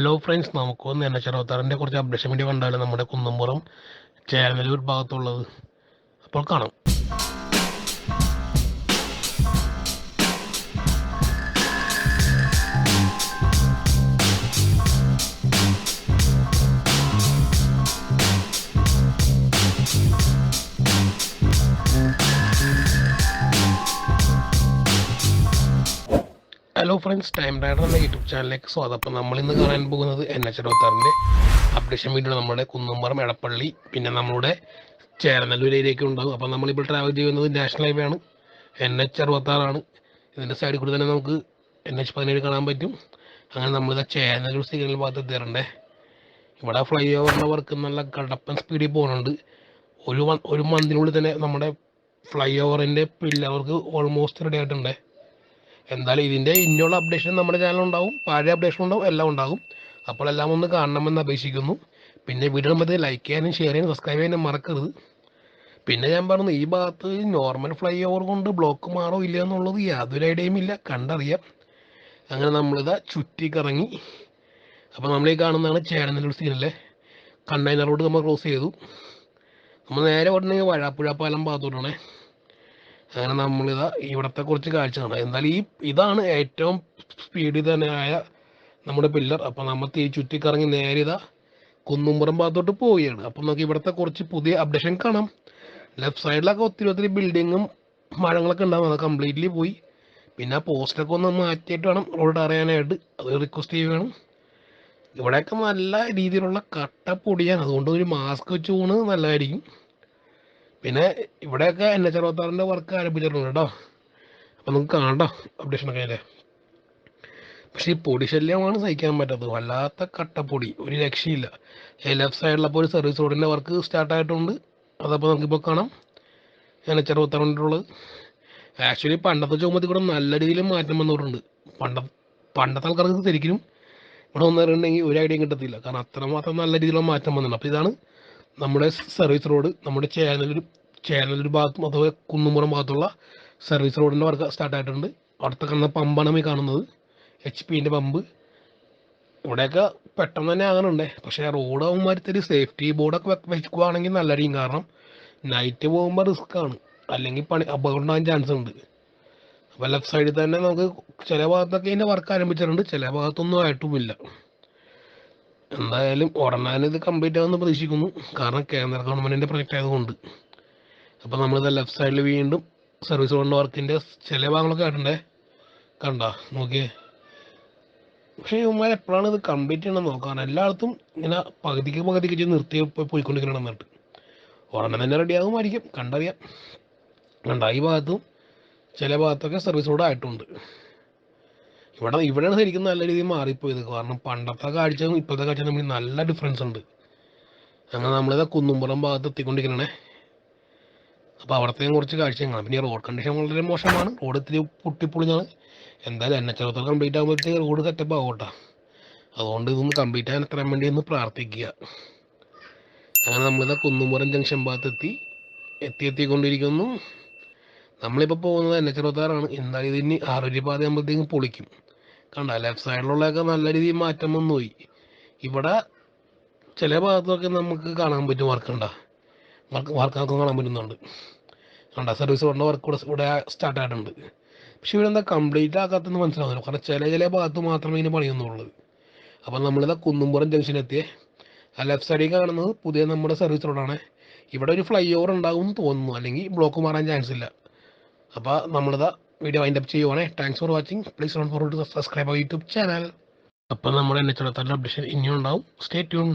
Hello friends, നമുക്കൊന്ന് NH-66 കുറച്ച് updation video കണ്ടാലും നമ്മുടെ കുന്നംപുറം ചേരനല്ലൂർ ഭാഗത്തുള്ളത്. അപ്പോൾ കാണാം. ഹലോ ഫ്രണ്ട്സ്, ടൈം റൈഡർ എന്ന യൂട്യൂബ് ചാനലിലേക്ക് സ്വാഗതം. അപ്പോൾ നമ്മളിന്ന് കാണാൻ പോകുന്നത് NH-66 അപ്ഡേഷൻ വീഡിയോ നമ്മുടെ കുന്നംപുറം, എടപ്പള്ളി, പിന്നെ നമ്മുടെ ചേരനല്ലൂർ ഏരിയയൊക്കെ ഉണ്ടാകും. അപ്പോൾ നമ്മളിപ്പോൾ ട്രാവൽ ചെയ്യുന്നത് നാഷണൽ ഹൈവേ ആണ്, NH-66 ഇതിൻ്റെ സൈഡിൽ കൂടി തന്നെ നമുക്ക് NH-17 കാണാൻ പറ്റും. അങ്ങനെ നമ്മളിത് ചേരനല്ലൂർ സിഗ്നൽ ഭാഗത്ത് എത്തിയിട്ടുണ്ട്. ഇവിടെ ഫ്ലൈ ഓവറിൻ്റെ വർക്ക് നല്ല കടപ്പൻ സ്പീഡിൽ പോകുന്നുണ്ട്. ഒരു മന്തിനുള്ളിൽ തന്നെ നമ്മുടെ ഫ്ലൈ ഓവറിൻ്റെ പില്ലർക്ക് ഓൾമോസ്റ്റ് റെഡി ആയിട്ടുണ്ട്. എന്തായാലും ഇതിൻ്റെ ഇനിയുള്ള അപ്ഡേഷൻ നമ്മുടെ ചാനലുണ്ടാവും, പഴയ അപ്ഡേഷൻ ഉണ്ടാവും, എല്ലാം ഉണ്ടാകും. അപ്പോൾ എല്ലാം ഒന്ന് കാണണമെന്ന് അപേക്ഷിക്കുന്നു. പിന്നെ വീഡിയോ നമ്മൾ ലൈക്ക് ചെയ്യാനും ഷെയർ ചെയ്യാനും സബ്സ്ക്രൈബ് ചെയ്യാനും മറക്കരുത്. പിന്നെ ഞാൻ പറഞ്ഞു, ഈ ഭാഗത്ത് നോർമൽ ഫ്ലൈ ഓവർ കൊണ്ട് ബ്ലോക്ക് മാറോ ഇല്ല എന്നുള്ളത് യാതൊരു ഐഡിയയും ഇല്ല, കണ്ടറിയാം. അങ്ങനെ നമ്മളിതാ ചുറ്റിക്കറങ്ങി. അപ്പോൾ നമ്മളീ കാണുന്നതാണ് ചേരനല്ലൂർ സിഗ്നലിലെ കണ്ടെയ്നർ റോഡ്. നമ്മൾ ക്രോസ് ചെയ്തു. നമ്മൾ നേരെ ഓടണമെങ്കിൽ വഴാപ്പുഴ പാലം ഭാഗത്തോട്ടാണ്. അങ്ങനെ നമ്മളിതാ ഇവിടത്തെ കുറച്ച് കാഴ്ച കാണാം. എന്തായാലും ഇതാണ് ഏറ്റവും സ്പീഡിൽ തന്നെയായ നമ്മുടെ പില്ലർ. അപ്പോൾ നമ്മൾ ചുറ്റിക്കറങ്ങി നേരെ ഇതാ കുന്നുംപുറം ഭാഗത്തോട്ട് പോവുകയാണ്. അപ്പോൾ നമുക്ക് ഇവിടുത്തെ കുറച്ച് പുതിയ അപ്ഡേഷൻ കാണാം. ലെഫ്റ്റ് സൈഡിലൊക്കെ ഒത്തിരി ബിൽഡിങ്ങും മരങ്ങളൊക്കെ ഉണ്ടാകും, അത് കംപ്ലീറ്റ്ലി പോയി. പിന്നെ ആ പോസ്റ്റൊക്കെ ഒന്ന് മാറ്റിയിട്ട് വേണം റോഡ് അറിയാനായിട്ട്, അത് റിക്വസ്റ്റ് ചെയ്യുകയാണ്. ഇവിടെയൊക്കെ നല്ല രീതിയിലുള്ള കട്ടപ്പൊടിയാണ്, അതുകൊണ്ട് ഒരു മാസ്ക് വെച്ച് പോകുന്നത് നല്ലതായിരിക്കും. പിന്നെ ഇവിടെയൊക്കെ NH-66 വർക്ക് ആരംഭിച്ചിട്ടുണ്ട് കേട്ടോ. അപ്പം നമുക്ക് കാണട്ടോ അപ്ഡേഷനൊക്കെ അല്ലേ. പക്ഷേ ഈ പൊടി ശല്യമാണ് സഹിക്കാൻ പറ്റാത്തത്, വല്ലാത്ത കട്ടപ്പൊടി, ഒരു രക്ഷയില്ല. ലെഫ്റ്റ് സൈഡിലപ്പോൾ ഒരു സർവീസ് റോഡിൻ്റെ വർക്ക് സ്റ്റാർട്ടായിട്ടുണ്ട്, അതപ്പോൾ നമുക്കിപ്പോൾ കാണാം. NH-66 ആക്ച്വലി പണ്ടത്തെ ചുമത്തിൽ കൂടെ നല്ല രീതിയിൽ മാറ്റം വന്നിട്ടുണ്ട്. പണ്ടത്തെ ആൾക്കാർക്ക് ശരിക്കും ഇവിടെ വന്നിട്ടുണ്ടെങ്കിൽ ഒരു ഐഡിയയും കിട്ടത്തില്ല, കാരണം അത്രമാത്രം നല്ല രീതിയിലുള്ള മാറ്റം വന്നിട്ടുണ്ട്. അപ്പോൾ ഇതാണ് നമ്മുടെ സർവീസ് റോഡ്, നമ്മുടെ ചേരനല്ലൂർ ഭാഗത്തും അതുപോലെ കുന്നുംപുറം ഭാഗത്തുള്ള സർവീസ് റോഡിൻ്റെ വർക്ക് സ്റ്റാർട്ടായിട്ടുണ്ട്. അവിടുത്തെ കാണുന്ന പമ്പാണ് ഈ കാണുന്നത്, HP പമ്പ്. ഇവിടെയൊക്കെ പെട്ടെന്ന് തന്നെ ആകാനുണ്ടേ, പക്ഷേ റോഡ് ആകുമ്പോൾ സേഫ്റ്റി ബോർഡൊക്കെ വെക്കുകയാണെങ്കിൽ നല്ലതായിരിക്കും. കാരണം നൈറ്റ് പോകുമ്പോൾ റിസ്ക്കാണ്, അല്ലെങ്കിൽ അപകടം ഉണ്ടാകാൻ ചാൻസ് ഉണ്ട്. അപ്പോൾ ലെഫ്റ്റ് സൈഡിൽ തന്നെ നമുക്ക് ചില ഭാഗത്തൊക്കെ ഇതിൻ്റെ വർക്ക് ആരംഭിച്ചിട്ടുണ്ട്, ചില ഭാഗത്തൊന്നും ആയിട്ടുമില്ല. എന്തായാലും ഉടനെ ഇത് കംപ്ലീറ്റ് ആകുമെന്ന് പ്രതീക്ഷിക്കുന്നു, കാരണം കേന്ദ്ര ഗവൺമെൻറ്റിൻ്റെ പ്രൊജക്റ്റ് ആയതുകൊണ്ട്. അപ്പോൾ നമ്മളിത് ലെഫ്റ്റ് സൈഡിൽ വീണ്ടും സർവീസ് റോഡിൻ്റെ വർക്കിൻ്റെ ചില ഭാഗങ്ങളൊക്കെ ആയിട്ടുണ്ടേ, കണ്ടോ നോക്കിയേ. പക്ഷേ ഇവന്മാർ എപ്പോഴാണ് ഇത് കംപ്ലീറ്റ് ചെയ്യണമെന്ന് നോക്കാം. എല്ലായിടത്തും ഇങ്ങനെ പകുതിക്ക് ചെയ്ത് നിർത്തി പോയിക്കൊണ്ടിരിക്കണം. എന്നിട്ട് ഉടനെ തന്നെ റെഡിയാകുമായിരിക്കും, കണ്ടറിയാം. കണ്ട ഈ ഭാഗത്തും ചില ഭാഗത്തൊക്കെ സർവീസ് റോഡ് ആയിട്ടുണ്ട്. ഇവിടെയാണ് ശരിക്കും നല്ല രീതിയിൽ മാറിപ്പോയത്, കാരണം പണ്ടത്തെ കാഴ്ചയും ഇപ്പോഴത്തെ കാഴ്ച തമ്മിൽ നല്ല ഡിഫറൻസ് ഉണ്ട്. അങ്ങനെ നമ്മളിത് കുന്നുംപുറം ഭാഗത്ത് എത്തിക്കൊണ്ടിരിക്കണേ. അപ്പോൾ അവിടത്തെയും കുറച്ച് കാഴ്ചയും കാണാം. പിന്നെ റോഡ് കണ്ടീഷൻ വളരെ മോശമാണ്, റോഡ് ഇത്തിരി പൊട്ടിപ്പൊളിഞ്ഞാണ്. എന്തായാലും NH-66 കംപ്ലീറ്റ് ആകുമ്പോഴത്തേക്ക് റോഡ് സെറ്റപ്പ് ആകട്ടെ, അതുകൊണ്ട് ഇതൊന്ന് കംപ്ലീറ്റ് ആകാൻ എത്താൻ വേണ്ടി ഒന്ന് പ്രാർത്ഥിക്കുക. അങ്ങനെ നമ്മളിത് കുന്നുംപുറം ജംഗ്ഷൻ ഭാഗത്ത് എത്തിക്കൊണ്ടിരിക്കുന്നു. നമ്മളിപ്പോൾ പോകുന്നത് NH-66. എന്തായാലും ഇതിന് ആരോഗ്യപാത ആകുമ്പോഴത്തേക്കും പൊളിക്കും. കണ്ട ലെഫ്റ്റ് സൈഡിലുള്ളതൊക്കെ നല്ല രീതിയിൽ മാറ്റം വന്നു പോയി. ഇവിടെ ചില ഭാഗത്തൊക്കെ നമുക്ക് കാണാൻ പറ്റും വർക്കൊക്കെ കാണാൻ പറ്റുന്നുണ്ട്. കണ്ട സർവീസ് റോഡിൻ്റെ വർക്ക് ഇവിടെ സ്റ്റാർട്ടായിട്ടുണ്ട്. പക്ഷെ ഇവിടെ എന്താ കംപ്ലീറ്റ് ആക്കാത്തെന്ന് മനസ്സിലാവുന്നില്ല, കാരണം ചില ഭാഗത്ത് മാത്രമേ ഇതിന് പണിയൊന്നുള്ളൂ. അപ്പം നമ്മളിതാ കുന്നുംപുറം ജംഗ്ഷനെത്തിയേ. ആ ലെഫ്റ്റ് സൈഡിൽ കാണുന്നത് പുതിയ നമ്മുടെ സർവീസ് റോഡാണ്. ഇവിടെ ഒരു ഫ്ലൈ ഓവർ ഉണ്ടാകും തോന്നുന്നു, അല്ലെങ്കിൽ ബ്ലോക്ക് മാറാൻ ചാൻസ് ഇല്ല. അപ്പോൾ നമ്മളിതാ വീഡിയോ വൈൻഡ് അപ്പ് ചെയ്യുവാണേ. Thanks for watching. Please don't forget to subscribe our YouTube channel. അപ്പോൾ നമ്മുടെ NH-66 അപ്ഡേഷൻ ഇനിയും ഉണ്ടാവും. Stay tune.